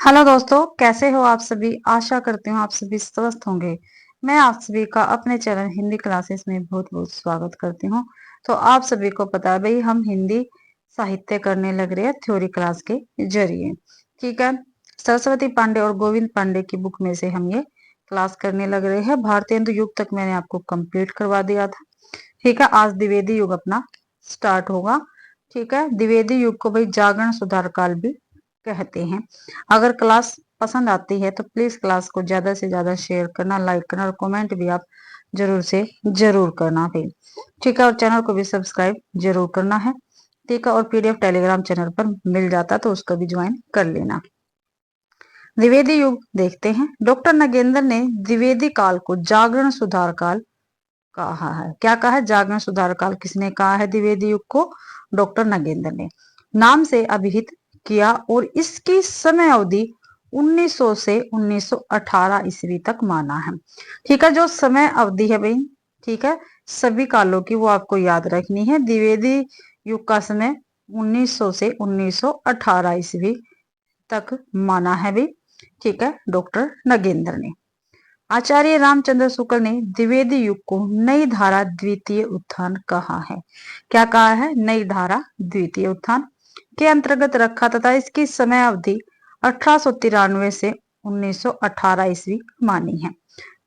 Hello दोस्तों, कैसे हो आप सभी। आशा करती हूँ आप सभी स्वस्थ होंगे। मैं आप सभी का अपने चैनल हिंदी क्लासेस में बहुत बहुत स्वागत करती हूँ। तो आप सभी को पता है भाई, हम हिंदी साहित्य करने लग रहे हैं थ्योरी क्लास के जरिए। ठीक है, सरस्वती पांडे और गोविंद पांडे की बुक में से हम ये क्लास करने लग रहे हैं। भारतेंदु युग तक मैंने आपको कंप्लीट करवा दिया था। ठीक है, आज द्विवेदी युग अपना स्टार्ट होगा। ठीक है, द्विवेदी युग को भाई जागरण सुधार काल भी कहते हैं। अगर क्लास पसंद आती है तो प्लीज क्लास को ज्यादा से ज्यादा शेयर करना, लाइक करना और कमेंट भी आप जरूर से जरूर करना भी। ठीक है, और चैनल को भी सब्सक्राइब जरूर करना है। ठीक है, और पीडीएफ टेलीग्राम चैनल पर मिल जाता तो उसको भी ज्वाइन कर लेना। द्विवेदी युग देखते हैं। डॉक्टर नगेंद्र ने द्विवेदी काल को जागरण सुधार काल कहा है। क्या कहा है? जागरण सुधार काल किसने कहा है द्विवेदी युग को? डॉक्टर नगेंद्र ने नाम से अभिहित किया और इसकी समय अवधि 1900 से 1918 ईस्वी तक माना है। ठीक है, जो समय अवधि है भाई, ठीक है, सभी कालों की वो आपको याद रखनी है। द्विवेदी युग का समय 1900 से 1918 ईस्वी तक माना है भाई। ठीक है, डॉक्टर नगेंद्र ने। आचार्य रामचंद्र शुक्ल ने द्विवेदी युग को नई धारा द्वितीय उत्थान कहा है। क्या कहा है? नई धारा द्वितीय उत्थान के अंतर्गत रखा तथा इसकी समय अवधि 1893 से 1918 ईस्वी मानी है।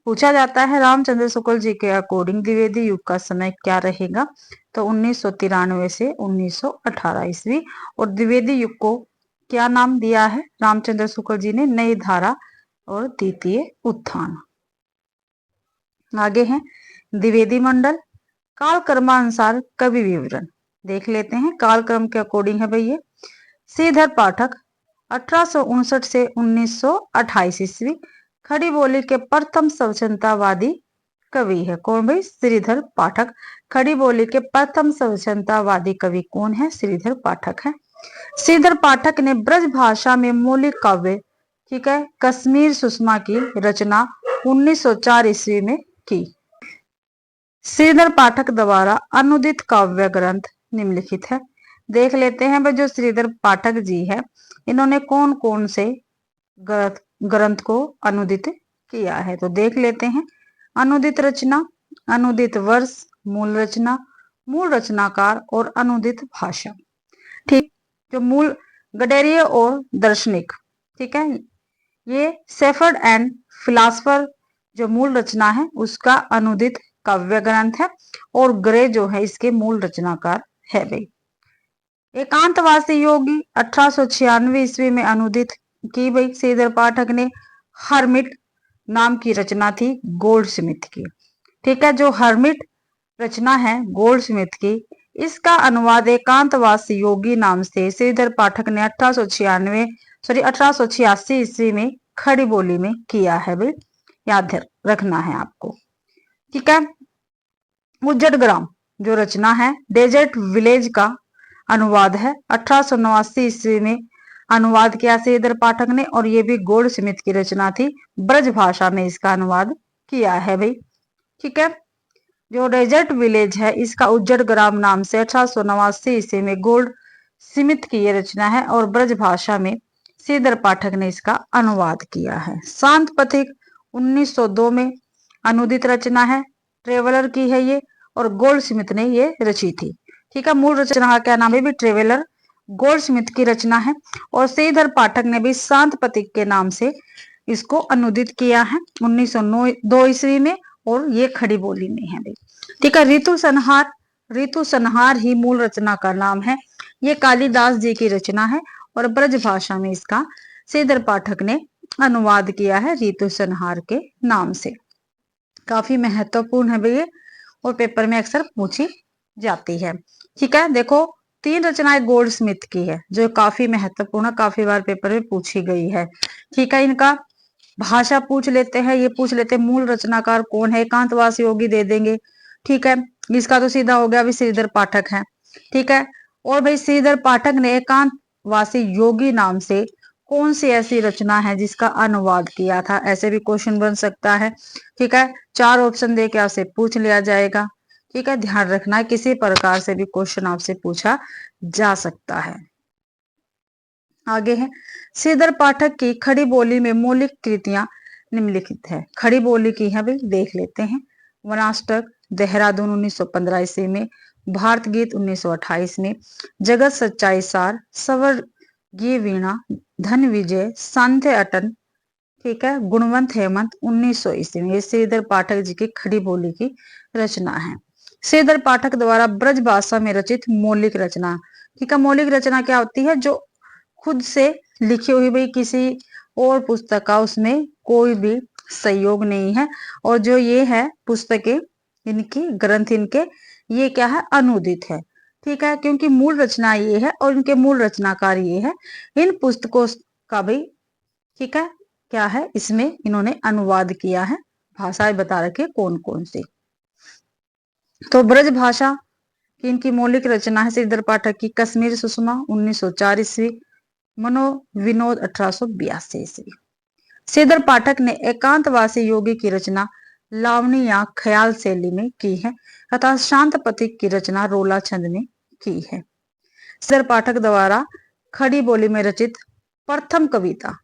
पूछा जाता है रामचंद्र शुक्ल जी के अकॉर्डिंग द्विवेदी युग का समय क्या रहेगा, तो 1993 से 1918 ईस्वी। और द्विवेदी युग को क्या नाम दिया है रामचंद्र शुक्ल जी ने? नई धारा और द्वितीय उत्थान। आगे है द्विवेदी मंडल। काल क्रमानुसार कवि विवरण देख लेते हैं। काल क्रम के अकॉर्डिंग है भाई ये। श्रीधर पाठक 1859 से 1928 ईस्वी खड़ी बोली के प्रथम स्वतंत्रतावादी कवि है। कौन भाई? श्रीधर पाठक। खड़ी बोली के प्रथम स्वतंत्रतावादी कवि कौन है? श्रीधर पाठक है। श्रीधर पाठक ने ब्रज भाषा में मौलिक काव्य, ठीक है, कश्मीर सुषमा की रचना 1904 ईस्वी में की। श्रीधर पाठक द्वारा अनुदित काव्य ग्रंथ निम्नलिखित है। देख लेते हैं भाई, जो श्रीधर पाठक जी है, इन्होंने कौन कौन से ग्रंथ को अनुदित किया है, तो देख लेते हैं। अनुदित रचना, अनुदित वर्ष, मूल रचना, मूल रचनाकार और अनुदित भाषा। ठीक, जो मूल गडेरिया और दार्शनिक, ठीक है, ये सेफर्ड एंड फिलासफर जो मूल रचना है उसका अनुदित काव्य ग्रंथ है। और ग्रे जो है इसके मूल रचनाकार है भाई। एकांतवासी योगी 1896 ईस्वी में अनुदित की भाई श्रीधर पाठक ने। हर्मिट नाम की रचना थी गोल्ड स्मिथ की। ठीक है, जो हर्मिट रचना है गोल्ड स्मिथ की, इसका अनुवाद एकांतवासी योगी नाम से श्रीधर पाठक ने 1886 ईस्वी में खड़ी बोली में किया है भाई। याद रखना है आपको। ठीक है, उज्जड ग्राम जो रचना है डेजर्ट विलेज का अनुवाद है 1889 ईस्वी में अनुवाद किया श्रीधर पाठक ने। और ये भी गोल्ड स्मिथ की रचना थी, ब्रज भाषा में इसका अनुवाद किया है भाई। ठीक है, जो डेजर्ट विलेज है इसका उज्जड ग्राम नाम से 1889 ईस्वी में गोल्ड स्मिथ की ये रचना है और ब्रज भाषा में श्रीधर पाठक ने इसका अनुवाद किया है। शांत पथिक 1902 में अनुदित रचना है, ट्रेवलर की है ये, और गोल्ड स्मिथ ने ये रची थी। ठीक है, मूल रचना का क्या नाम है भी? ट्रेवलर, गोल्ड स्मिथ की रचना है। और श्रीधर पाठक ने भी शांत पथिक के नाम से इसको अनुदित किया है 1902 ईस्वी में। और ये खड़ी बोली में है भाई। ठीक है, ऋतु संहार, ऋतु संहार ही मूल रचना का नाम है। ये कालिदास जी की रचना है और ब्रज भाषा में इसका श्रीधर पाठक ने अनुवाद किया है ऋतु संहार के नाम से। काफी महत्वपूर्ण है भैया और पेपर में अक्सर पूछी जाती है। ठीक है, देखो 3 रचनाएं गोल्ड स्मिथ की है जो काफी महत्वपूर्ण, काफी बार पेपर में पूछी गई है। ठीक है, इनका भाषा पूछ लेते हैं, ये पूछ लेते हैं मूल रचनाकार कौन है, एकांतवासी योगी दे देंगे। ठीक है, इसका तो सीधा हो गया अभी श्रीधर पाठक है। ठीक है, और भाई श्रीधर पाठक ने एकांतवासी योगी नाम से कौन सी ऐसी रचना है जिसका अनुवाद किया था, ऐसे भी क्वेश्चन बन सकता है। ठीक है, 4 ऑप्शन दे के आपसे पूछ लिया जाएगा। ठीक है, ध्यान रखना है किसी प्रकार से भी क्वेश्चन आपसे पूछा जा सकता है। आगे है, श्रीधर पाठक की खड़ी बोली में मौलिक कृतियां निम्नलिखित है। खड़ी बोली की है भाई, देख लेते हैं। वनाष्टक देहरादून 1915 ईस्वी में, भारत गीत 1928 में, जगत सच्चाई सार, स्वर्गीय वीणा, धन विजय, सांध्य अटन, ठीक है, गुणवंत हेमंत 1900 ईस्वी में। ये श्रीधर पाठक जी की खड़ी बोली की रचना है। श्रीधर पाठक द्वारा ब्रज भाषा में रचित मौलिक रचना, ठीक है। मौलिक रचना क्या होती है? जो खुद से लिखी हुई, भाई किसी और पुस्तक का उसमें कोई भी सहयोग नहीं है, और जो ये है पुस्तकें इनकी, ग्रंथ इनके, ये क्या है? अनुदित है, ठीक है, क्योंकि मूल रचना ये है और इनके मूल रचनाकार ये है। इन पुस्तकों का भी, ठीक है, क्या है? इसमें इन्होंने अनुवाद किया है, भाषाएं बता रखी कौन कौन सी। तो ब्रज भाषा की इनकी मौलिक रचना है श्रीधर पाठक की कश्मीर सुषमा 1904 ईस्वी, मनोविनोद 1882 ईस्वी। श्रीधर पाठक ने एकांतवासी योगी की रचना लावणी या ख्याल शैली में की है तथा शांत पथिक की रचना रोला छंद में की है। श्रीधर पाठक द्वारा खड़ी बोली में रचित प्रथम कविता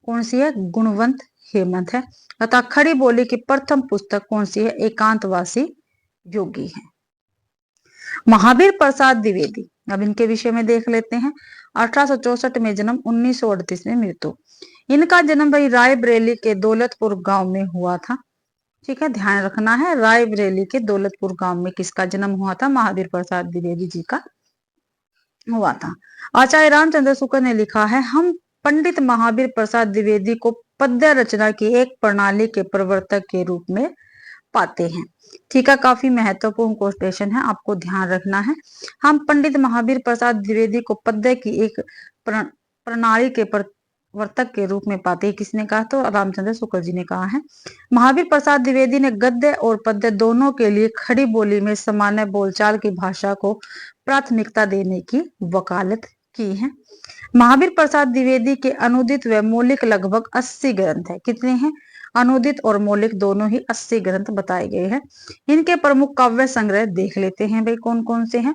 कौन सी है? गुणवंत हेमंत है तथा खड़ी बोली की प्रथम पुस्तक कौन सी है? एकांतवासी योगी है। महावीर प्रसाद द्विवेदी, अब इनके विषय में देख लेते हैं। 1864 में जन्म, 1938 में मृत्यु। इनका जन्म भाई रायबरेली के दौलतपुर गांव में हुआ था, ठीक है, ध्यान रखना है। रायबरेली के दौलतपुर गांव में किसका जन्म हुआ था? महावीर प्रसाद द्विवेदी जी का हुआ था। आचार्य रामचंद्र शुक्ल ने लिखा है, हम पंडित महावीर प्रसाद द्विवेदी को पद्य रचना की एक प्रणाली के प्रवर्तक के रूप में पाते हैं, ठीक है। काफी महत्वपूर्ण क्वेश्चन है, आपको ध्यान रखना है। हम पंडित महावीर प्रसाद द्विवेदी को पद्य की एक प्रणाली के प्रवर्तक के रूप में पाते हैं। किसने कहा? तो रामचंद्र शुक्ल जी ने कहा है। महावीर प्रसाद द्विवेदी ने गद्य और पद्य दोनों के लिए खड़ी बोली में सामान्य बोलचाल की भाषा को प्राथमिकता देने की वकालत की है। महावीर प्रसाद द्विवेदी के अनुदित व मौलिक लगभग 80 ग्रंथ है। कितने हैं? अनुदित और मौलिक दोनों ही 80 ग्रंथ बताए गए हैं। इनके प्रमुख काव्य संग्रह देख लेते हैं भाई कौन कौन से हैं,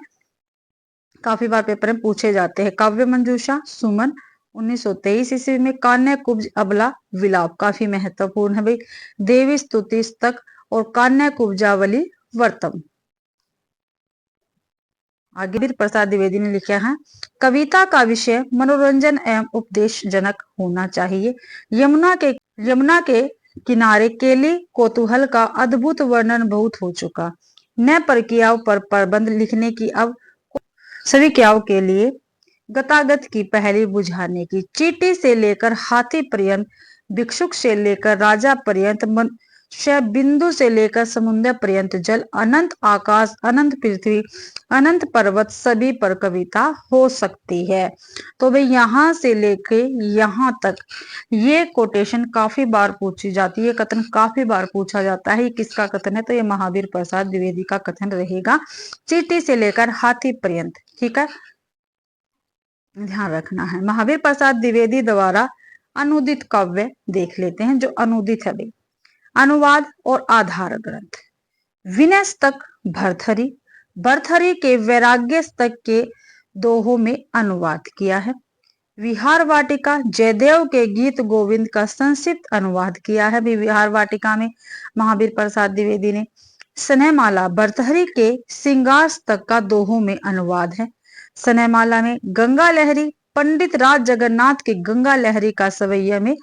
काफी बार पेपर में पूछे जाते हैं। काव्य मंजूषा सुमन 1923 ईस्वी में, कान्य कुब्ज अबला विलाप काफी महत्वपूर्ण है भाई, देवी स्तुति स्तक और कान्य कुब्जावली वर्तम। आगे भी प्रसाद द्विवेदी ने लिखा है, कविता का विषय मनोरंजन एवं उपदेश जनक होना चाहिए। यमुना के किनारे केली कौतूहल का अद्भुत वर्णन बहुत हो चुका, न प्रक्रियाओं पर प्रबंध लिखने की अब सभी क्रियाओं के लिए गतागत की पहली बुझाने की, चींटी से लेकर हाथी पर्यंत, भिक्षुक से लेकर राजा पर्यंत, मनुष्य बिंदु से लेकर समुद्र पर्यंत, जल अनंत आकाश अनंत पृथ्वी अनंत पर्वत सभी पर कविता हो सकती है। तो भाई यहां से लेके यहां तक ये कोटेशन काफी बार पूछी जाती है, कथन काफी बार पूछा जाता है। ये किसका कथन है? तो ये महावीर प्रसाद द्विवेदी का कथन रहेगा, चींटी से लेकर हाथी पर्यंत, ठीक है, ध्यान रखना है। महावीर प्रसाद द्विवेदी द्वारा अनुदित काव्य देख लेते हैं, जो अनुदित है भाई। अनुवाद और आधार ग्रंथ, विनय स्तक भरथरी, भरथरी के वैराग्य स्तक के दोहों में अनुवाद किया है। विहार वाटिका जयदेव के गीत गोविंद का संक्षिप्त अनुवाद किया है भी, विहार वाटिका में महावीर प्रसाद द्विवेदी ने। स्नेहमाला भरथरी के श्रृंगार स्तक का दोहों में अनुवाद है। स्नेहमाला में गंगा लहरी पंडित राज जगन्नाथ के गंगा लहरी का सवैया में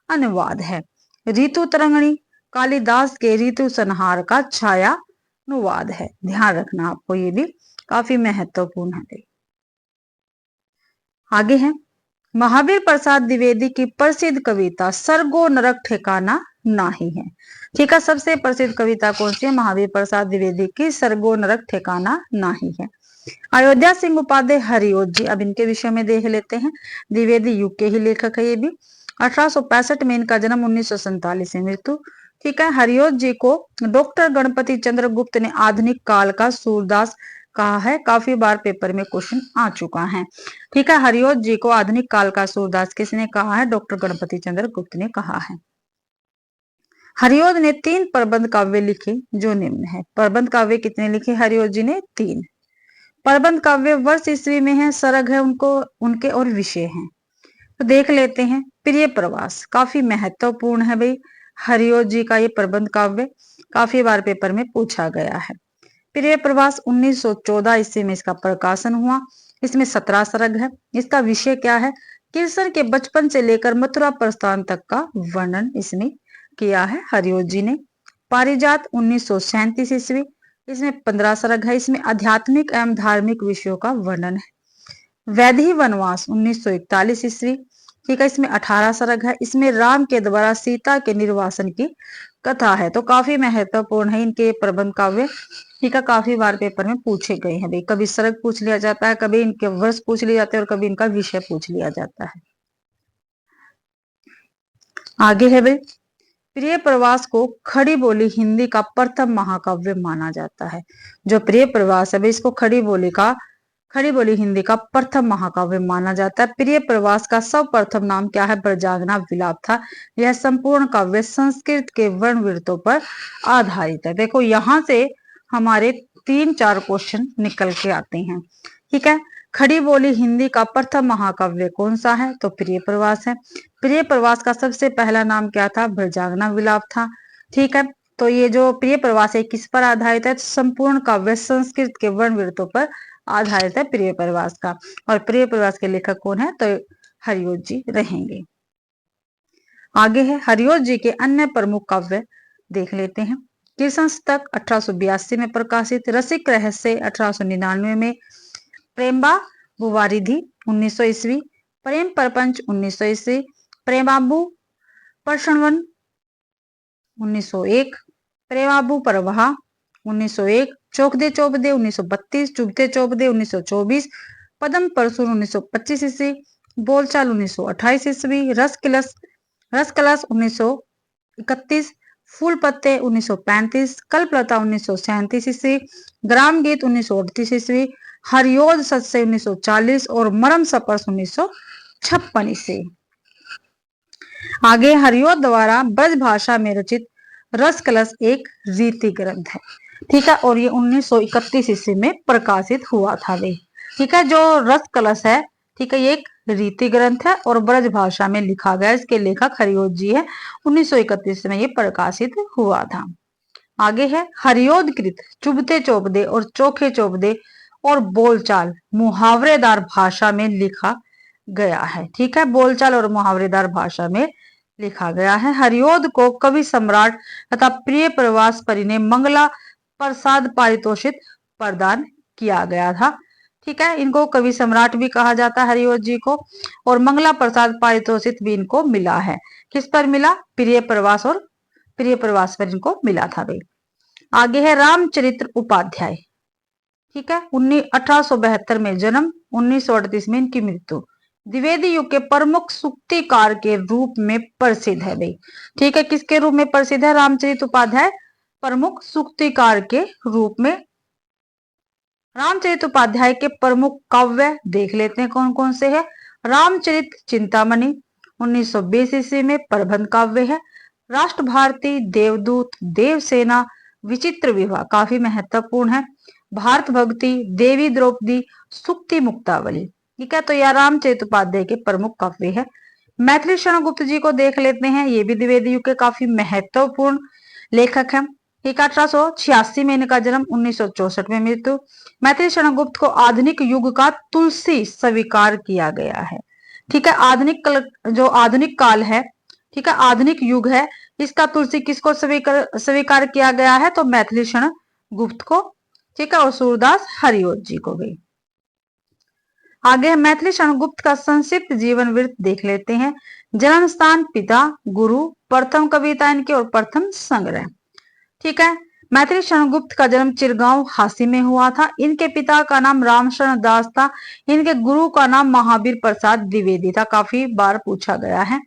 अनुवाद है। ऋतु तरंगणी कालिदास के ऋतु संहार का छाया अनुवाद है। ध्यान रखना आपको, ये भी काफी महत्वपूर्ण है। आगे है, महावीर प्रसाद द्विवेदी की प्रसिद्ध कविता सर्गो नरक ठिकाना नाही है, ठीक है। सबसे प्रसिद्ध कविता कौन सी है? महावीर प्रसाद द्विवेदी की सर्गो नरक ठिकाना नाही है। अयोध्या सिंह उपाध्याय हरिओत जी, अब इनके विषय में देख लेते हैं। द्विवेदी युग के ही लेखक है ये भी। 1865 में इनका जन्म, 1947 में मृत्यु, ठीक है। हरिओत जी को डॉक्टर गणपति चंद्र गुप्त ने आधुनिक काल का सूरदास कहा है, काफी बार पेपर में क्वेश्चन आ चुका है, ठीक है। हरिओत जी को आधुनिक काल का सूरदास किसने कहा है? डॉक्टर गणपति चंद्र गुप्त ने कहा है। हरिओत ने 3 प्रबंध काव्य लिखे जो निम्न है। प्रबंध काव्य कितने लिखे हरिओत जी ने? 3। प्रबंध काव्य वर्ष ईस्वी में है, सरग है उनको उनके और विषय हैं। तो देख लेते हैं। प्रिय प्रवास काफी महत्वपूर्ण है भाई। हरिओ जी का ये प्रबंध काव्य काफी बार पेपर में पूछा गया है। प्रिय प्रवास 1914 ईस्वी में इसका प्रकाशन हुआ। इसमें 17 सर्ग है। इसका विषय क्या है? कृष्ण के बचपन से लेकर मथुरा प्रस्थान तक का वर्णन इसमें किया है हरिओ जी ने। पारिजात 1937 ईस्वी, इसमें 15 सर्ग है। इसमें आध्यात्मिक एवं धार्मिक विषयों का वर्णन है। वैदेही वनवास 1941 ईस्वी, ठीक है, इसमें 18 सर्ग है। इसमें राम के द्वारा सीता के निर्वासन की कथा है। तो काफी महत्वपूर्ण है इनके प्रबंध काव्य, ठीक है, काफी बार पेपर में पूछे गए हैं भाई। कभी सर्ग पूछ लिया जाता है, कभी इनके वर्ष पूछ लिए जाते हैं और कभी इनका विषय पूछ लिया जाता है। आगे है भाई, प्रिय प्रवास को खड़ी बोली हिंदी का प्रथम महाकाव्य माना जाता है। जो प्रिय प्रवास है भाई, इसको खड़ी बोली हिंदी का प्रथम महाकाव्य माना जाता है। प्रिय प्रवास का सर्वप्रथम नाम क्या है? ब्रजांगना विलाप था। यह संपूर्ण काव्य संस्कृत के वर्ण वृत्तों पर आधारित है। देखो यहां से हमारे 3-4 क्वेश्चन निकल के आते हैं, ठीक है। खड़ी बोली हिंदी का प्रथम महाकाव्य कौन सा है? तो प्रिय प्रवास है। प्रिय प्रवास का सबसे पहला नाम क्या था? ब्रजांगना विलाप था, ठीक है। तो ये जो प्रिय प्रवास है किस पर आधारित है? संपूर्ण काव्य संस्कृत के वर्ण वृत्तों पर आधारित है प्रिय प्रवास का। और प्रिय प्रवास के लेखक कौन है? तो हरिओ जी रहेंगे। आगे है हरिओ जी के अन्य प्रमुख काव्य देख लेते हैं। कृष्ण शतक 1882 में प्रकाशित, रसिक रहस्य 1899 में, प्रेमबा बुवारिधि 1900 ईस्वी, प्रेम प्रपंच 1900 ईस्वी, प्रेमाबू परसवन 1901, प्रेमाबू परवाह 1901, चौकदे चौबदे 1932, चुभते चौबदे 1924, पदम परसुर 1925 ईस्वी, बोलचाल 1928 ईस्वी, रस कलश 1931, फूल पत्ते 1935, कल्पलता 1937 ईस्वी, ग्राम गीत 1938 ईस्वी, हरिओद सत्सय 1940 और मरम सपर्श 1956 ईस्वी। आगे हरिओद द्वारा ब्रज भाषा में रचित रस कलश एक रीति ग्रंथ है, ठीक है, और ये 1931 ईस्वी में प्रकाशित हुआ था वे, ठीक है। जो रस कलश है, ठीक है, ये एक रीति ग्रंथ है और ब्रज भाषा में लिखा गया। इसके लेखक हरिओद जी है। 1931 में ये प्रकाशित हुआ था। आगे है हरिओद कृत चुभते चौबदे और चोखे चौबदे और बोलचाल मुहावरेदार भाषा में लिखा गया है, ठीक है। बोलचाल और मुहावरेदार भाषा में लिखा गया है। हरिओद को कवि सम्राट तथा प्रिय प्रवास परि ने मंगला प्रसाद पारितोषिक प्रदान किया गया था, ठीक है। इनको कवि सम्राट भी कहा जाता है हरिओद जी को, और मंगला प्रसाद पारितोषिक भी इनको मिला है। किस पर मिला? प्रिय प्रवास और प्रिय प्रवास पर इनको मिला था भाई। आगे है रामचरित्र उपाध्याय, ठीक है, 1872 में जन्म, 1938 में इनकी मृत्यु। द्विवेदी युग के प्रमुख सूक्तिकार के रूप में प्रसिद्ध है भाई, ठीक है। किसके रूप में प्रसिद्ध है? रामचरित उपाध्याय प्रमुख सूक्तिकार के रूप में। रामचरित उपाध्याय के प्रमुख काव्य देख लेते हैं कौन कौन से है। रामचरित चिंतामणि 1920 ईस्वी में प्रबंध काव्य है। राष्ट्र भारती, देवदूत, देवसेना, विचित्र विवाह काफी महत्वपूर्ण है। भारत भक्ति, देवी द्रौपदी, सुक्ति मुक्तावली, ठीक है। तो यह रामचरित उपाध्याय के प्रमुख काव्य है। मैथिली शरण गुप्त जी को देख लेते हैं। ये भी द्विवेदी युग के काफी महत्वपूर्ण लेखक हैं, ठीक है। 1886 में इनका जन्म, 1964 में मृत्यु। मैथिली शरण गुप्त को आधुनिक युग का तुलसी स्वीकार किया गया है, ठीक है। जो आधुनिक काल है, ठीक है, आधुनिक युग है, इसका तुलसी किसको स्वीकार किया गया है? तो मैथिली शरण गुप्त को, ठीक है, और सूरदास हरिओद जी को भी। आगे मैथिली शरण गुप्त का संक्षिप्त जीवन वृत्त देख लेते हैं। जन्म स्थान, पिता, गुरु, प्रथम कविता इनकी और प्रथम संग्रह, ठीक है। मैथिली शरण गुप्त का जन्म चिरगांव हासी में हुआ था। इनके पिता का नाम रामशरण दास था। इनके गुरु का नाम महावीर प्रसाद द्विवेदी था। काफी बार पूछा गया है,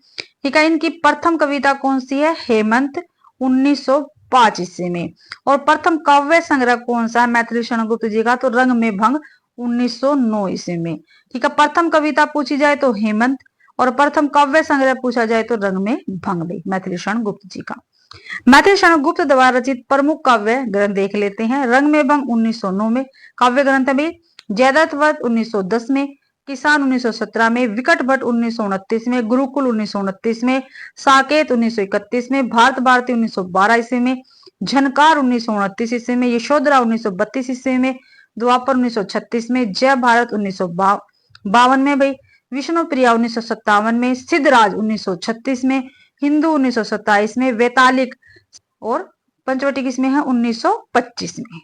ठीक है। इनकी प्रथम कविता कौन सी है? हेमंत 1905 ईस्वी में। और प्रथम काव्य संग्रह कौन सा है मैथिली शरण गुप्त जी का? तो रंग में भंग 1909 ईस्वी में, ठीक है। प्रथम कविता पूछी जाए तो हेमंत, और प्रथम काव्य संग्रह पूछा जाए तो रंग में भंग भी मैथिली शरण गुप्त जी का। मैथिली शरण गुप्त द्वारा रचित प्रमुख काव्य ग्रंथ देख लेते हैं। रंग में भंग 1909 में काव्य ग्रंथ है। जयद्रथ वध 1910 में, किसान 1917 में, विकट भट्ट 1929 में, गुरुकुल 1929 में, साकेत 1931 में, भारत भारती 1912 ईस्वी में, झनकार 1929 ईस्वी में, यशोधरा 1932 ईस्वी में, द्वापर 1936 में, जय भारत 1952 में भाई, विष्णु प्रिया 1957 में, सिद्धराज 1936 में, हिंदू 1927 में, वैतालिक और पंचवटी किसमें है 1925 में।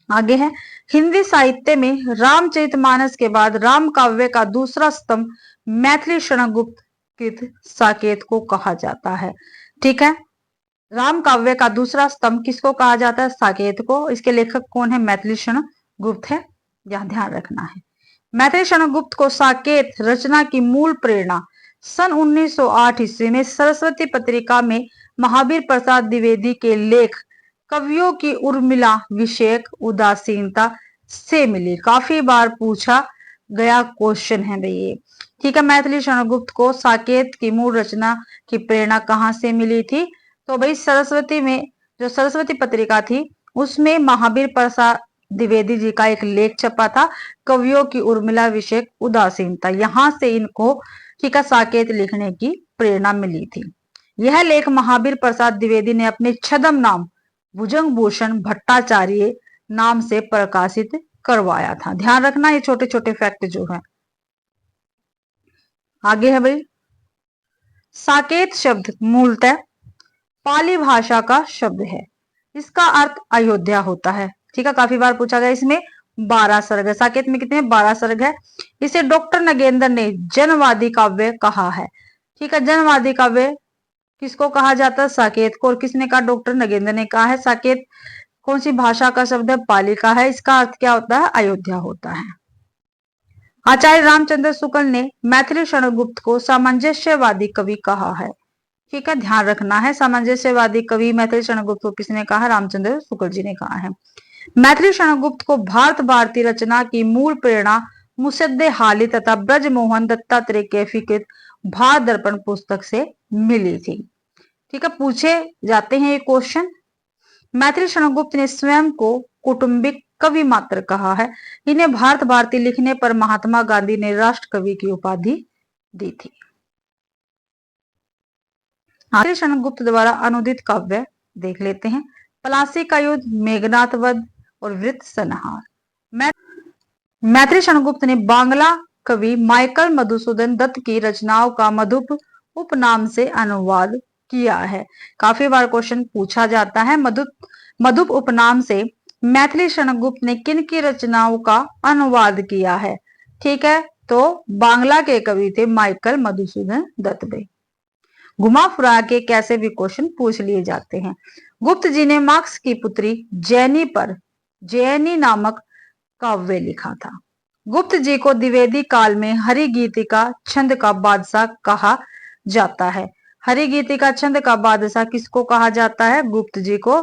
आगे है, हिंदी साहित्य में रामचरितमानस के बाद राम काव्य का दूसरा स्तंभ मैथिली शरणगुप्त कृत साकेत को कहा जाता है। ठीक है, राम काव्य का दूसरा स्तंभ किसको कहा जाता है? साकेत को। इसके लेखक कौन है? मैथिली शरणगुप्त है, यह ध्यान रखना है। मैथिली शरणगुप्त को साकेत रचना की मूल प्रेरणा सन 1908 ईस्वी में सरस्वती पत्रिका में महावीर प्रसाद द्विवेदी के लेख कवियों की उर्मिला विषयक उदासीनता से मिली। काफी बार पूछा गया क्वेश्चन है भाई ये। ठीक है, मैथिली शरणगुप्त को साकेत की मूल रचना की प्रेरणा कहाँ से मिली थी? तो भाई सरस्वती में, जो सरस्वती पत्रिका थी उसमें महावीर प्रसाद द्विवेदी जी का एक लेख छपा था, कवियों की उर्मिला विषयक उदासीनता। यहां से इनको ठीक है साकेत लिखने की प्रेरणा मिली थी। यह लेख महावीर प्रसाद द्विवेदी ने अपने छद्म नाम भुजंग भूषण भट्टाचार्य नाम से प्रकाशित करवाया था। ध्यान रखना ये छोटे छोटे फैक्ट जो है। आगे है भाई, साकेत शब्द मूलतः पाली भाषा का शब्द है। इसका अर्थ अयोध्या होता है। ठीक है, काफी बार पूछा गया। इसमें 12 सर्ग है। साकेत में कितने? 12 सर्ग है। इसे डॉक्टर नगेंद्र ने जनवादी काव्य कहा है। ठीक है, जनवादी काव्य किसको कहा जाता है? साकेत को। और किसने कहा? डॉक्टर नगेंद्र ने कहा है। साकेत कौन सी भाषा का शब्द है? पाली का है। इसका अर्थ क्या होता है? अयोध्या होता है। आचार्य रामचंद्र शुक्ल ने मैथिली शरणगुप्त को सामंजस्यवादी कवि कहा है। ठीक है, ध्यान रखना है। सामंजस्यवादी कवि मैथिली शरणगुप्त को किसने कहा? रामचंद्र शुक्ल जी ने कहा है। मैथिली शरणगुप्त को भारत भारती रचना की मूल प्रेरणा मुसद्दे हाली तथा ब्रजमोहन दत्तात्रेय कैफी कृत भारत दर्पण पुस्तक से मिली थी। ठीक है, पूछे जाते हैं ये क्वेश्चन। मैथिली शरणगुप्त ने स्वयं को कौटुंबिक कवि मात्र कहा है। इन्हें भारत भारती लिखने पर महात्मा गांधी ने राष्ट्र कवि की उपाधि दी थी। मैथिली शरणगुप्त द्वारा अनुदित काव्य देख लेते हैं। पलासी का युद्ध, मेघनाथ वध और वृत्त संहार। मैथिली शरणगुप्त ने बांग्ला कवि माइकल मधुसूदन दत्त की रचनाओं का मधुप उपनाम से अनुवाद किया है। काफी बार क्वेश्चन पूछा जाता है। मधुप उपनाम से मैथिली शरणगुप्त ने किन की रचनाओं का अनुवाद किया है? ठीक है, तो बांग्ला के कवि थे माइकल मधुसूदन दत्त। भाई घुमा फुरा के कैसे भी क्वेश्चन पूछ लिए जाते हैं। गुप्त जी ने मार्क्स की पुत्री जैनी पर जैनी नामक काव्य लिखा था। गुप्त जी को द्विवेदी काल में हरिगीतिका छंद का बादशाह कहा जाता है। हरिगीतिका छंद का बादशाह किसको कहा जाता है? गुप्त जी को।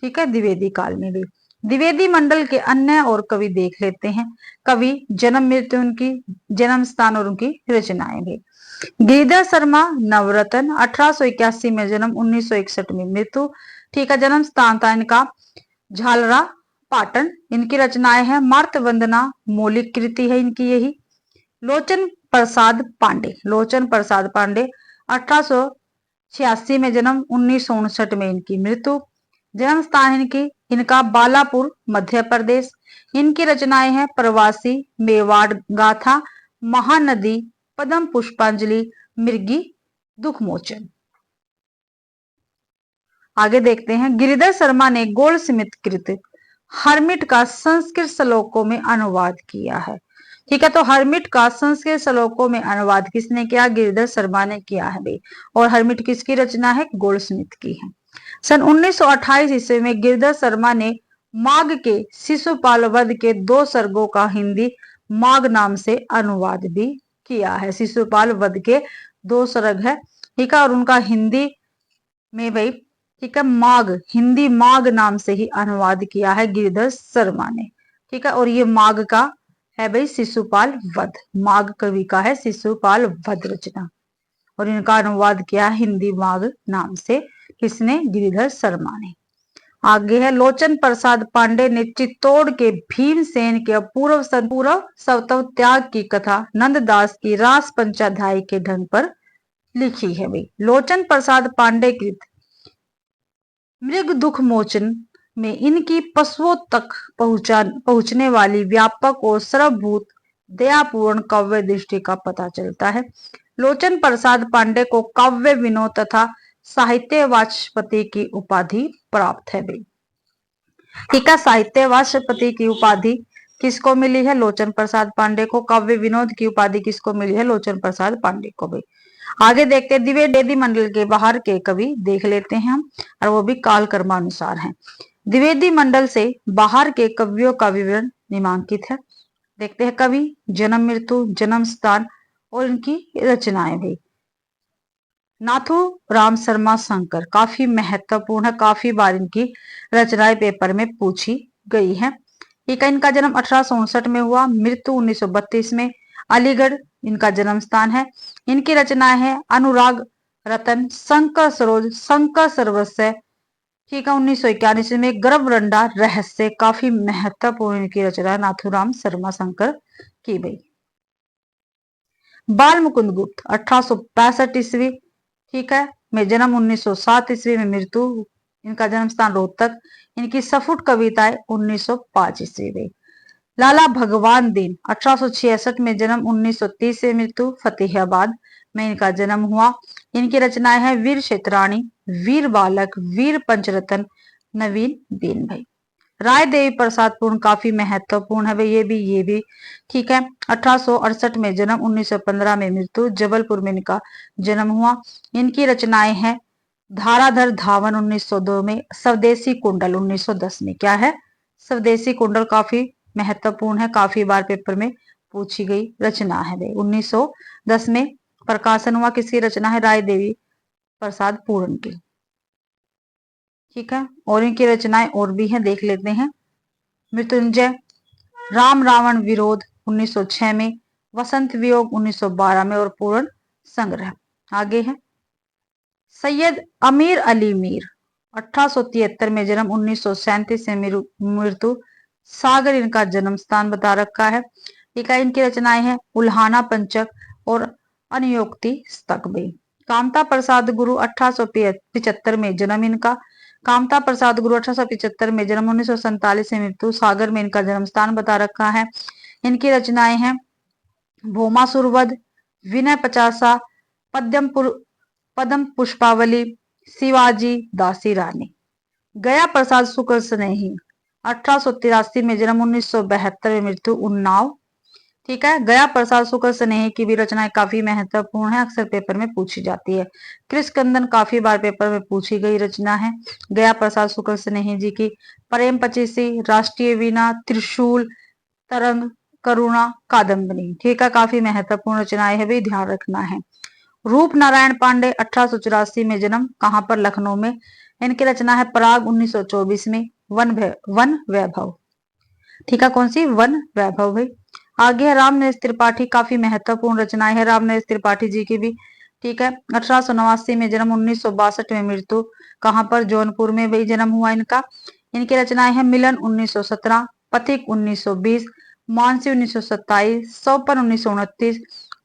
ठीक है, द्विवेदी काल में भी। द्विवेदी मंडल के अन्य और कवि देख लेते हैं। कवि, जन्म मृत्यु, उनकी जन्म स्थान और उनकी रचनाएं भी। गिरिधर शर्मा नवरत्न 1881 में जन्म, 1961 में मृत्यु। ठीक है, जन्म स्थान था इनका झालरा पाटन। इनकी रचनाएं हैं मार्त वंदना, मौलिक कृति है इनकी यही। लोचन प्रसाद पांडे, लोचन प्रसाद पांडे 1886 में जन्म, 1959 में इनकी मृत्यु। जन्म स्थान इनका बालापुर मध्य प्रदेश। इनकी रचनाएं हैं प्रवासी, मेवाड़ गाथा, महानदी, पद्म पुष्पांजलि, मृगी, दुखमोचन। आगे देखते हैं। गिरिधर शर्मा ने गोल्डस्मिथ कृत हर्मिट का संस्कृत श्लोकों में अनुवाद किया है। ठीक है, तो हर्मिट का संस्कृत श्लोकों में अनुवाद किसने किया? गिरिधर शर्मा ने किया है भाई। और हर्मिट किसकी रचना है? गोल्डस्मिथ की है। सन 1928 ईस्वी में गिरिधर शर्मा ने माघ के शिशुपाल वध के 2 सर्गों का हिंदी माघ नाम से अनुवाद भी किया है। शिशुपाल वध के 2 सर्ग है। ठीक है, और उनका हिंदी में भाई ठीक है माघ, हिंदी माघ नाम से ही अनुवाद किया है गिरिधर शर्मा ने। ठीक है, और ये माघ का है भाई शिशुपाल वध। माघ कवि का है शिशुपाल वध रचना, और इनका अनुवाद किया है हिंदी माघ नाम से। किसने? गिरिधर शर्मा ने। आगे है लोचन प्रसाद पांडे ने चित्तौड़ के भीमसेन के पूर्व सवतव त्याग की कथा नंददास की रास पंचाध्यायी के ढंग पर लिखी है भाई। लोचन प्रसाद पांडे कृत मृग दुख मोचन में इनकी पशुओं तक पहुंचने वाली व्यापक और सर्वभूत दयापूर्ण काव्य दृष्टि का पता चलता है। लोचन प्रसाद पांडे को काव्य विनोद तथा साहित्य वाचस्पति की उपाधि प्राप्त है भाई। ठीक है, साहित्य वाचस्पति की उपाधि किसको मिली है? लोचन प्रसाद पांडे को। काव्य विनोद की उपाधि किसको मिली है? लोचन प्रसाद पांडे को भाई। आगे देखते हैं द्विवेदी मंडल के बाहर के कवि देख लेते हैं हम, और वो भी काल कर्मानुसार हैं। द्विवेदी मंडल से बाहर के कवियों का विवरण निम्नांकित है। देखते हैं कवि, जन्म मृत्यु, जन्म स्थान और इनकी रचनाएं भी। नाथू राम शर्मा शंकर काफी महत्वपूर्ण है, काफी बार इनकी रचनाएं पेपर में पूछी गई है। ठीक है, इनका जन्म 1859 में हुआ, मृत्यु 1932 में, अलीगढ़ इनका जन्म स्थान है। इनकी रचनाएं हैं अनुराग रतन, शंकर सरोज, शंकर सर्वस्व। ठीक है, 1991 में गर्भरंडा रहस्य, काफी महत्वपूर्ण इनकी रचना नाथूराम शर्मा शंकर की गई। बाल मुकुंद गुप्त 1865 ईस्वी, ठीक है, में जन्म 1907 ईस्वी में, मृत्यु इनका जन्म स्थान रोहतक। इनकी सफुट कविताएं 1905 ईस्वी में। लाला भगवान दीन 1866 में जन्म, 1930 से मृत्यु, फतेहाबाद में इनका जन्म हुआ। इनकी रचनाएं हैं वीर क्षेत्राणी, वीर बालक, वीर पंचरतन, नवीन दीन भाई। राय देवी प्रसाद पूर्ण काफी महत्वपूर्ण है भाई, ये भी ठीक है। 1868 में जन्म, 1915 में मृत्यु, जबलपुर में इनका जन्म हुआ। इनकी रचनाएं हैं धाराधर धावन 1902 में, स्वदेशी कुंडल 1910 में। क्या है? स्वदेशी कुंडल काफी महत्वपूर्ण है, काफी बार पेपर में पूछी गई रचना है भाई। 1910 में प्रकाशन हुआ, किसकी रचना है? राय देवी प्रसाद पूर्ण की। ठीक है, और इनकी रचनाएं और भी हैं, देख लेते हैं। मृत्युंजय, राम रावण विरोध 1906 में, वसंत वियोग 1912 में, और पूर्ण संग्रह। आगे है सैयद अमीर अली मीर 1873 में जन्म, 1937 में मृत्यु, सागर इनका जन्म स्थान बता रखा है। ठीक है, इनकी रचनाएं हैं उल्हाना पंचक और अनियोक्ति स्तकबी। कामता प्रसाद गुरु 1875 में जन्म इनका, कामता प्रसाद गुरु 1875 में जन्म, 1947 में मृत्यु, सागर में इनका जन्म स्थान बता रखा है। इनकी रचनाएं हैं भौमासुरवध, विनय पचासा, पद्म पुष्पावली, शिवाजी, दासी रानी। गया प्रसाद शुक्ल स्नेही 1883 में जन्म, 1972 में मृत्यु, उन्नाव। ठीक है, गया प्रसाद शुक्ल स्नेही की भी रचनाएं काफी महत्वपूर्ण है, अक्सर पेपर में पूछी जाती है। कृष्णकंदन काफी बार पेपर में पूछी गई रचना है गया प्रसाद शुक्ल स्नेही जी की। प्रेम पचीसी, राष्ट्रीय वीणा, त्रिशूल, तरंग, करुणा, कादम्बनी। ठीक है, काफी महत्वपूर्ण रचनाएं है भी, ध्यान रखना है। रूप नारायण पांडे 1884 में जन्म, कहां पर? लखनऊ में। इनकी रचना है पराग 1924 में, वन वैभव। ठीक है, कौन सी? वन वैभव भाई। आगे है रामनरेश त्रिपाठी, काफी महत्वपूर्ण रचनाएं है रामनरेश त्रिपाठी जी की भी। ठीक है, 1889 में जन्म, 1962 में मृत्यु, कहां पर? जौनपुर में भाई जन्म हुआ इनका। इनकी रचनाएं हैं मिलन 1917, पथिक 1920, मानसी 1927, सौपन 1929,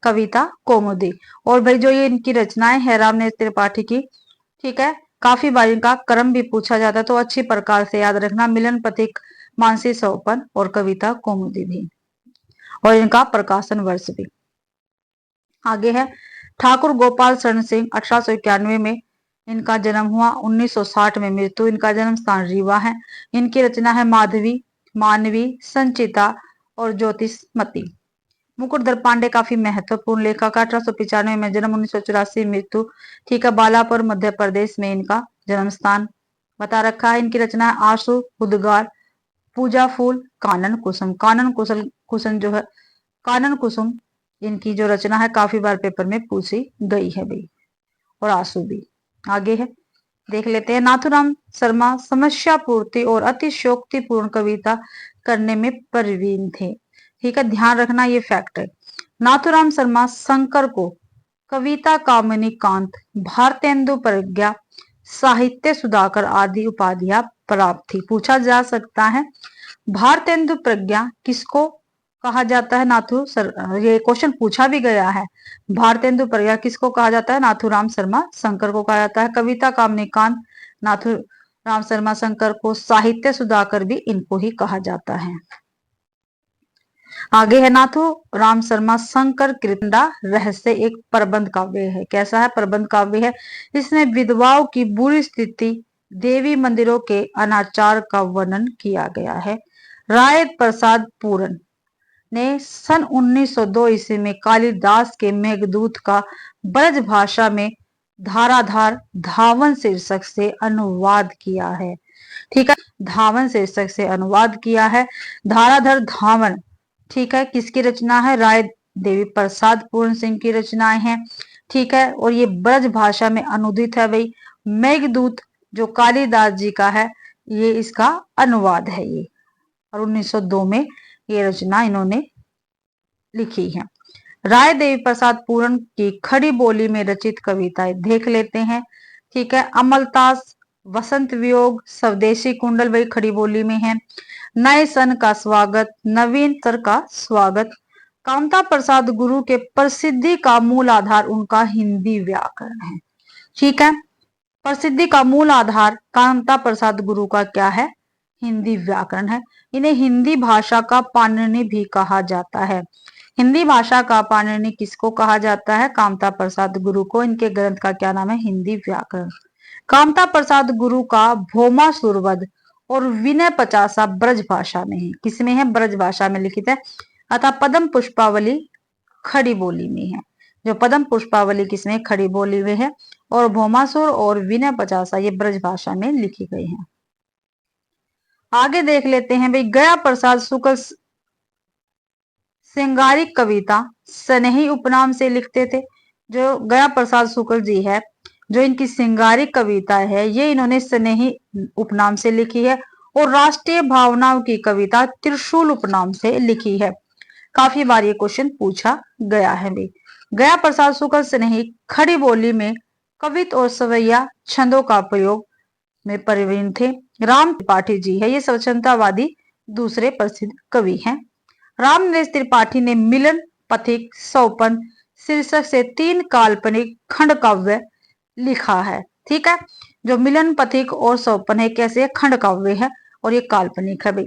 कविता कौमुदी। और भाई जो ये इनकी रचनाएं है रामनरेश त्रिपाठी की, ठीक है, काफी बार इनका क्रम भी पूछा जाता है, तो अच्छी प्रकार से याद रखना। मिलन, पथिक, मानसी, सौपन और कविता कौमुदी भी, और इनका प्रकाशन वर्ष भी। आगे है ठाकुर गोपाल शरण सिंह 1891 में इनका जन्म हुआ, 1960 में मृत्यु, इनका जन्म स्थान रीवा है। इनकी रचना है माधवी, मानवी, संचिता और ज्योतिषमती। मुकुटधर पांडे काफी महत्वपूर्ण लेखक, 1895 में जन्म, 1984 मृत्यु। ठीक है, बालापुर मध्य प्रदेश में इनका जन्म स्थान बता रखा है। इनकी रचना है आंसू, उद्गार, पूजा फूल, कानन कुसुम। कुसुम जो है, कानन कुसुम इनकी जो रचना है काफी बार पेपर में पूछी गई है भाई, और आंसू भी। आगे है देख लेते हैं। नाथूराम शर्मा समस्या पूर्ति और अतिशयोक्तिपूर्ण कविता करने में प्रवीण थे। ठीक है, ध्यान रखना ये फैक्ट है। नाथूराम शर्मा शंकर को कविता कामिनी कांत, भारतेंदु प्रज्ञा, साहित्य सुधाकर आदि उपाधियां प्राप्त थी। पूछा जा सकता है भारतेंदु प्रज्ञा किसको कहा जाता है? नाथू सर, ये क्वेश्चन पूछा भी गया है। भारतेंदु प्रज्ञा किसको कहा जाता है? नाथूराम शर्मा शंकर को कहा जाता है। कविता कामनी कांत नाथूराम शर्मा शंकर को, साहित्य सुधाकर भी इनको ही कहा जाता है। आगे है नाथू राम शर्मा शंकर कृतंडा रहस्य, एक प्रबंध काव्य है। कैसा है? प्रबंध काव्य है। इसमें विधवाओं की बुरी स्थिति, देवी मंदिरों के अनाचार का वर्णन किया गया है। राय प्रसाद पूरन ने सन 1902 ईस्वी में कालिदास के मेघदूत का ब्रज भाषा में धाराधार धावन शीर्षक से अनुवाद किया है। ठीक है, धावन शीर्षक से अनुवाद किया है। धाराधर धावन, ठीक है, किसकी रचना है? राय देवी प्रसाद पूर्ण सिंह की रचनाएं हैं। ठीक है, और ये ब्रज भाषा में अनुदित है भाई। मेघदूत जो कालिदास जी का है, ये इसका अनुवाद है ये, और 1902 में ये रचना इन्होंने लिखी है। राय देवी प्रसाद पूरन की खड़ी बोली में रचित कविताएं देख लेते हैं। ठीक है, अमलतास, वसंत वियोग, स्वदेशी कुंडल वही खड़ी बोली में है। नए सन का स्वागत, नवीन सर का स्वागत। कामता प्रसाद गुरु के प्रसिद्धि का मूल आधार उनका हिंदी व्याकरण है। ठीक है, प्रसिद्धि का मूल आधार कामता प्रसाद गुरु का क्या है? हिंदी व्याकरण है। इन्हें हिंदी भाषा का पाणिनि भी कहा जाता है। हिंदी भाषा का पाणिनि किसको कहा जाता है? कामता प्रसाद गुरु को। इनके ग्रंथ का क्या नाम है? हिंदी व्याकरण। कामता प्रसाद गुरु का भौमा सुरवद और विनय पचासा ब्रज भाषा में है। किसमें है? ब्रज भाषा में लिखित है। अतः पद्म पुष्पावली खड़ी बोली में है। जो पद्म पुष्पावली किसमें? खड़ी बोली में है। और भौमासुर और विनय पचासा ये ब्रज भाषा में लिखी गई है। आगे देख लेते हैं भाई, गया प्रसाद शुक्ल श्रृंगारिक कविता स्नेही उपनाम से लिखते थे। जो गया प्रसाद शुक्ल जी है, जो इनकी श्रृंगारिक कविता है, ये इन्होंने स्नेही उपनाम से लिखी है। और राष्ट्रीय भावनाओं की कविता त्रिशूल उपनाम से लिखी है। काफी बार ये क्वेश्चन पूछा गया है भाई। गया प्रसाद शुक्ल स्नेही खड़ी बोली में कवित और सवैया छंदों का प्रयोग में प्रवीण थे। राम त्रिपाठी जी है, ये स्वतंत्रतावादी दूसरे प्रसिद्ध कवि हैं। राम नरेश त्रिपाठी ने मिलन, पथिक, सौपन शीर्षक से 3 काल्पनिक खंड काव्य लिखा है। ठीक है, जो मिलन, पथिक और सौपन है, कैसे खंड काव्य है और ये काल्पनिक है भाई।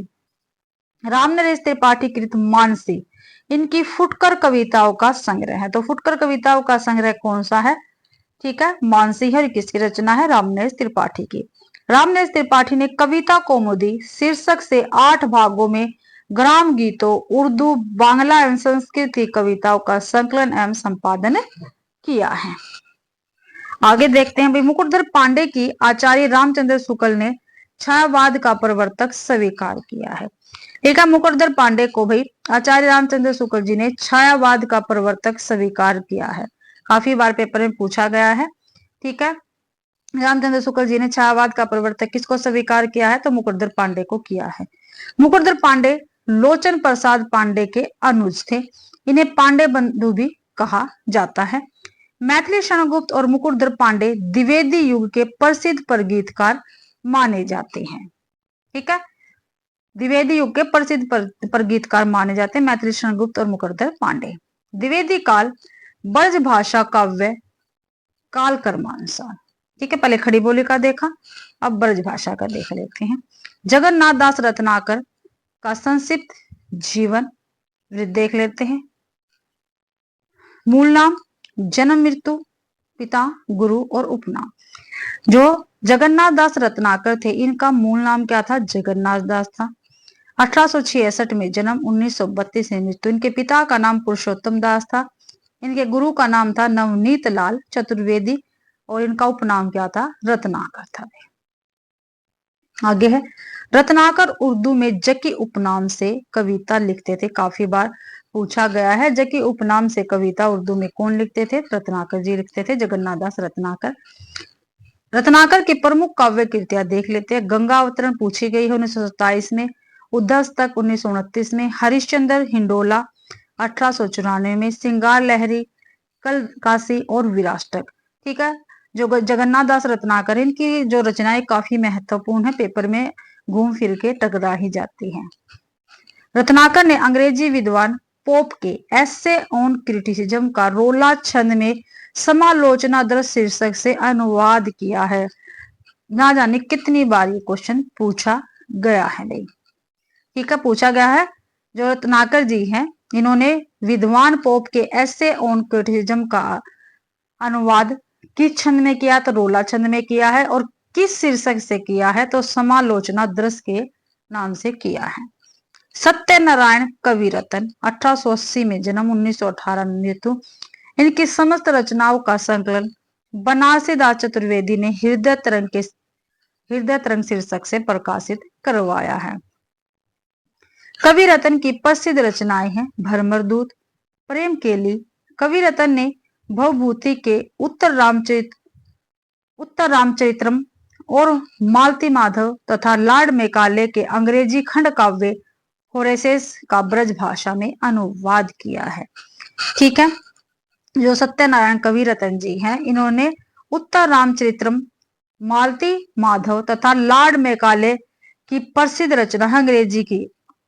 राम नरेश त्रिपाठी कृत मानसी इनकी फुटकर कविताओं का संग्रह है। तो फुटकर कविताओं का संग्रह कौन सा है? ठीक है, मानसी है। और किसकी रचना है? राम नरेश त्रिपाठी की। राम नरेश त्रिपाठी ने कविता कौमुदी शीर्षक से 8 भागों में ग्राम गीतों, उर्दू, बांग्ला एवं संस्कृत की कविताओं का संकलन एवं संपादन किया है। आगे देखते हैं भाई, मुकुटधर पांडे की आचार्य रामचंद्र शुक्ल ने छायावाद का प्रवर्तक स्वीकार किया है। ठीक है, मुकुटधर पांडे को भाई आचार्य रामचंद्र शुक्ल जी ने छायावाद का प्रवर्तक स्वीकार किया है। काफी बार पेपर में पूछा गया है। ठीक है, रामचंद्र शुक्ल जी ने छायावाद का प्रवर्तक किसको स्वीकार किया है? तो मुकुटधर पांडे को किया है। मुकुटधर पांडे लोचन प्रसाद पांडे के अनुज थे। इन्हें पांडे बंधु भी कहा जाता है। मैथिली शरणगुप्त और मुकुटधर पांडे द्विवेदी युग के प्रसिद्ध परगीतकार माने जाते हैं। ठीक है, द्विवेदी युग के प्रसिद्ध परगीतकार माने जाते हैं मैथिली शरणगुप्त और मुकुटधर पांडे। द्विवेदी काल ब्रज भाषा काव्य काल कर्मानुसार। ठीक है, पहले खड़ी बोली का देखा, अब ब्रज भाषा का देख लेते हैं। जगन्नाथ दास रत्नाकर का संक्षिप्त जीवन देख लेते हैं। मूल नाम, जन्म, मृत्यु, पिता, गुरु और उपनाम। जो जगन्नाथ दास रत्नाकर थे, इनका मूल नाम क्या था? जगन्नाथ दास था। 1866 में जन्म, 1932 में मृत्यु। इनके पिता का नाम पुरुषोत्तम दास था। इनके गुरु का नाम था नवनीत लाल चतुर्वेदी और इनका उपनाम क्या था? रत्नाकर था। आगे है, रत्नाकर उर्दू में जकी उपनाम से कविता लिखते थे। काफी बार पूछा गया है, जकी उपनाम से कविता उर्दू में कौन लिखते थे? रत्नाकर जी लिखते थे, जगन्नाथ दास रत्नाकर। रत्नाकर की प्रमुख काव्य कृतियां देख लेते हैं। गंगा अवतरण पूछी गई है 1927 में, उद्धस्तक 1929 में, हरिश्चंद्र हिंडोला 1894 में, सिंगार लहरी, कल काशी और विरासतक। ठीक है, जो जगन्नाथ दास रत्नाकर, इनकी जो रचनाएं काफी महत्वपूर्ण है, पेपर में घूम फिर के टकरा ही जाती हैं। रत्नाकर ने अंग्रेजी विद्वान पोप के एसे ऑन क्रिटिसिज्म का रोला छंद में समालोचना दृश्य शीर्षक से अनुवाद किया है। ना जाने कितनी बार ये क्वेश्चन पूछा गया है भाई। ठीक है, पूछा गया है। जो रत्नाकर जी हैं, इन्होंने विद्वान पोप के एसे ऑन क्रिटिसिज्म का अनुवाद किस छंद में किया, तो रोला छंद में किया है। और किस शीर्षक से किया है, तो समालोचना दृश्य के नाम से किया है। सत्यनारायण कविरत्न 1880 में जन्म, 1918 में मृत्यु। इनकी समस्त रचनाओं का संकलन बनारसी दास चतुर्वेदी ने हृदय तरंग शीर्षक से प्रकाशित करवाया है। कविरत्न की प्रसिद्ध रचनाएं हैं भ्रमर दूत, प्रेम केली। कविरत्न ने भवभूति के उत्तर रामचरित्रम और मालती माधव तथा लॉर्ड मेकाले के अंग्रेजी खंड काव्य होरेसेस का ब्रज भाषा में अनुवाद किया है। ठीक है, जो सत्यनारायण कविरत्न जी हैं, इन्होंने उत्तर रामचरित्रम, मालती माधव तथा लॉर्ड मेकाले की प्रसिद्ध रचना अंग्रेजी की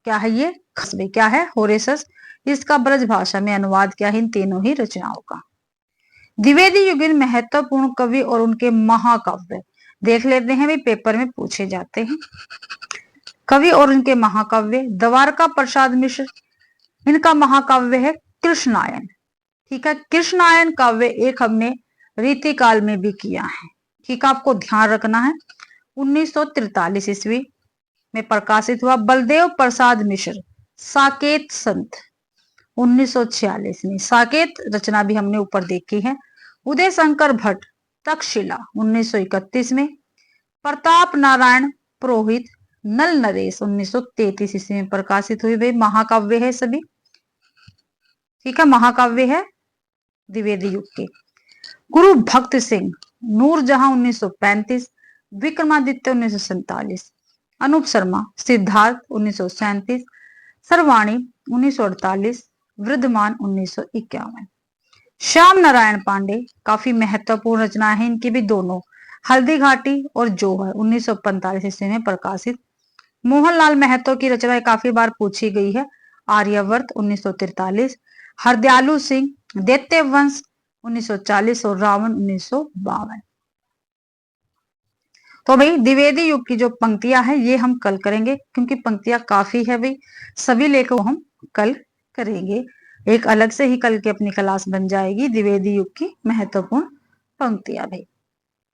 क्या है, ये खसबे क्या है, होरेसस, इसका ब्रज भाषा में अनुवाद किया है इन तीनों ही रचनाओं का। द्विवेदी युगीन महत्वपूर्ण कवि और उनके महाकाव्य देख लेते हैं भाई, पेपर में पूछे जाते हैं। कवि और उनके महाकाव्य, द्वारका प्रसाद मिश्र, इनका महाकाव्य है कृष्णायन। ठीक है, कृष्णायन काव्य एक हमने रीति काल में भी किया है। ठीक है, आपको ध्यान रखना है। 1943 ईस्वी में प्रकाशित हुआ। बलदेव प्रसाद मिश्र साकेत संत 1946 में, साकेत रचना भी हमने ऊपर देखी है। उदय शंकर भट्ट तक्षशिला 1931 में। प्रताप नारायण पुरोहित नल नरेश 1933 ईस्वी में प्रकाशित हुई। वे महाकाव्य है सभी। ठीक है, महाकाव्य है द्विवेदी युग के। गुरु भक्त सिंह नूरजहां 1935, विक्रमादित्य 1947, अनूप शर्मा सिद्धार्थ 1937, सर्वाणी 1948, वृद्धमान 1951। श्याम नारायण पांडे काफी महत्वपूर्ण रचना है इनकी भी दोनों, हल्दी घाटी और जोहर 1945 ईस्वी में प्रकाशित। मोहनलाल महतो की रचना काफी बार पूछी गई है। आर्यावर्त 1943, हरदयालु सिंह दैत्य वंश 1940 और रावण 1952। तो भाई द्विवेदी युग की जो पंक्तियां हैं ये हम कल करेंगे, क्योंकि पंक्तियां काफी है भाई, सभी लेखों हम कल करेंगे। एक अलग से ही कल की अपनी क्लास बन जाएगी द्विवेदी युग की महत्वपूर्ण पंक्तियां भाई।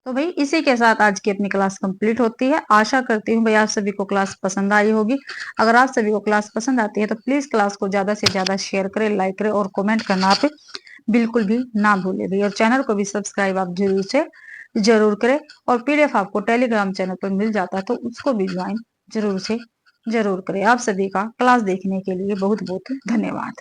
तो भाई इसी के साथ आज की अपनी क्लास कंप्लीट होती है। आशा करती हूँ भाई आप सभी को क्लास पसंद आई होगी। अगर आप सभी को क्लास पसंद आती है तो प्लीज क्लास को ज्यादा से ज्यादा शेयर करें, लाइक करें और कमेंट करना आप बिल्कुल भी ना भूले भाई। और चैनल को भी सब्सक्राइब आप जरूर करें। और पीडीएफ आपको टेलीग्राम चैनल पर मिल जाता है तो उसको भी ज्वाइन जरूर करें। आप सभी का क्लास देखने के लिए बहुत बहुत धन्यवाद।